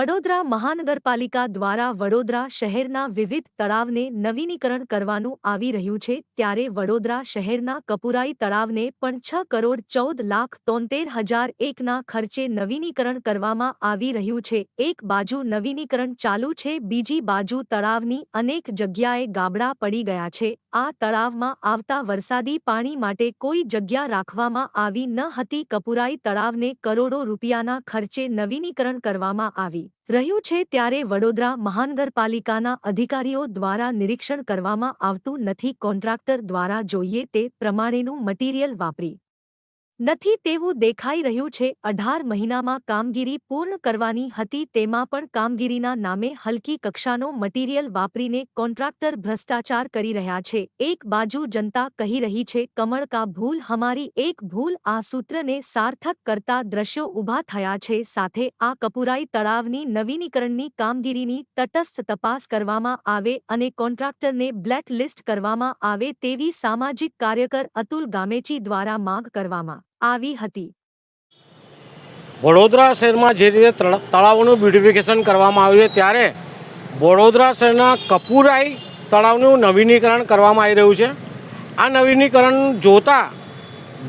વડોદરા મહાનગરપાલિકા દ્વારા વડોદરા શહેરના વિવિધ તળાવને નવીનીકરણ કરવાનું આવી રહ્યું છે ત્યારે વડોદરા શહેરના કપુરાઈ તળાવને પણ 6,14,73,001ના ખર્ચે નવીનીકરણ કરવામાં આવી રહ્યું છે। એક બાજુ નવીનીકરણ ચાલુ છે, બીજી બાજુ તળાવની અનેક જગ્યાએ ગાબડા પડી ગયા છે। આ તળાવમાં આવતા વરસાદી પાણી માટે કોઈ જગ્યા રાખવામાં આવી ન હતી। કપુરાઈ તળાવને કરોડો રૂપિયાના ખર્ચે નવીનીકરણ કરવામાં આવી રહ્યું છે ત્યારે વડોદરા મહાનગરપાલિકાના અધિકારીઓ દ્વારા નિરીક્ષણ કરવામાં આવતું નથી। કોન્ટ્રાક્ટર દ્વારા જોઈએ તે પ્રમાણેનું મટીરીયલ વાપરી નથી તેવું દેખાઈ રહ્યું છે। 18 મહિનામાં કામગીરી પૂર્ણ કરવાની હતી, તેમાં પણ કામગીરીના નામે હલકી કક્ષાનો મટીરીયલ વાપરીને કોન્ટ્રાક્ટર ભ્રષ્ટાચાર કરી રહ્યા છે। એક બાજુ જનતા કહી રહી છે કમળ કા ભૂલ હમારી એક ભૂલ, આ સૂત્રને સાર્થક કરતા દ્રશ્યો ઊભા થયા છે। સાથે આ કપુરાઈ તળાવની નવીનીકરણની કામગીરીની તટસ્થ તપાસ કરવામાં આવે અને કોન્ટ્રાક્ટરને બ્લેક લિસ્ટ કરવામાં આવે તેવી સામાજિક કાર્યકર અતુલ ગામેચી દ્વારા માંગ કરવામાં આવી હતી। વડોદરા શહેરમાં જે રીતે તળાવોનું બ્યુટિફિકેશન કરવામાં આવ્યું છે ત્યારે વડોદરા શહેરના કપુરાઈ તળાવનું નવીનીકરણ કરવામાં આવી રહ્યું છે। આ નવીનીકરણ જોતાં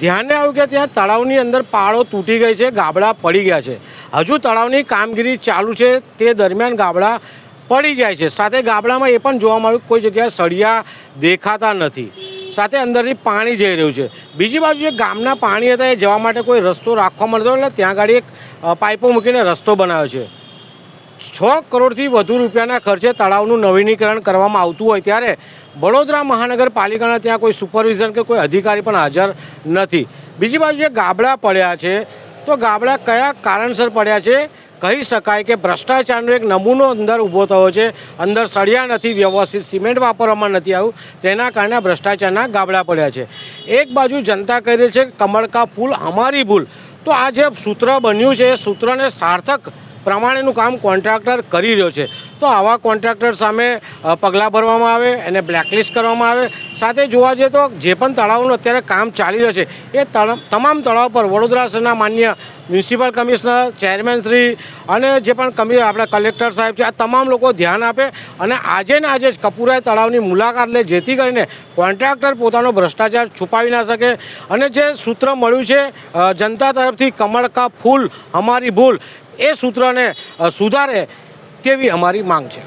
ધ્યાને આવ્યું કે ત્યાં તળાવની અંદર પાળો તૂટી ગઈ છે, ગાબડા પડી ગયા છે। હજુ તળાવની કામગીરી ચાલુ છે, તે દરમિયાન ગાબડા પડી જાય છે। સાથે ગાબડામાં એ પણ જોવા મળ્યું કોઈ જગ્યાએ સળિયા દેખાતા નથી, સાથે અંદરથી પાણી જઈ રહ્યું છે। બીજી બાજુ જે ગામના પાણી હતા એ જવા માટે કોઈ રસ્તો રાખવામાં નતો, એટલે ત્યાં આગળ એક પાઇપો મૂકીને રસ્તો બનાવ્યો છે। 6 કરોડથી વધુ રૂપિયાના ખર્ચે તળાવનું નવીનીકરણ કરવામાં આવતું હોય ત્યારે વડોદરા મહાનગરપાલિકાના ત્યાં કોઈ સુપરવિઝન કે કોઈ અધિકારી પણ હાજર નથી। બીજી બાજુ જે ગાબડા પડ્યા છે તો ગાબડા કયા કારણસર પડ્યા છે કહી શકાય કે ભ્રષ્ટાચારનો એક નમૂનો અંદર ઊભો થયો છે। અંદર સળિયા નથી, વ્યવસ્થિત સિમેન્ટ વાપરવામાં નથી આવ્યું, તેના કારણે ભ્રષ્ટાચારના ગાબડા પડ્યા છે। એક બાજુ જનતા કહી રહી છે કમળ કા ફૂલ અમારી ભૂલ, તો આ જે સૂત્ર બન્યું છે એ સૂત્રને સાર્થક પ્રમાણેનું કામ કોન્ટ્રાક્ટર કરી રહ્યો છે। તો આવા કોન્ટ્રાક્ટર સામે પગલાં ભરવામાં આવે, એને બ્લેકલિસ્ટ કરવામાં આવે। સાથે જોવા જઈએ તો જે પણ તળાવનું અત્યારે કામ ચાલી રહ્યું છે એ તમામ તળાવ પર વડોદરા શહેરના માન્ય મ્યુનિસિપલ કમિશનર, ચેરમેન શ્રી અને જે પણ આપણા કલેક્ટર સાહેબ છે, આ તમામ લોકો ધ્યાન આપે અને આજે ને આજે જ કપુરાઈ તળાવની મુલાકાત લે, જેથી કરીને કોન્ટ્રાક્ટર પોતાનો ભ્રષ્ટાચાર છુપાવી ના શકે અને જે સૂત્ર મળ્યું છે જનતા તરફથી કમળ કા ફૂલ અમારી ભૂલ, એ સૂત્રને સુધારે તેવી અમારી માંગ છે।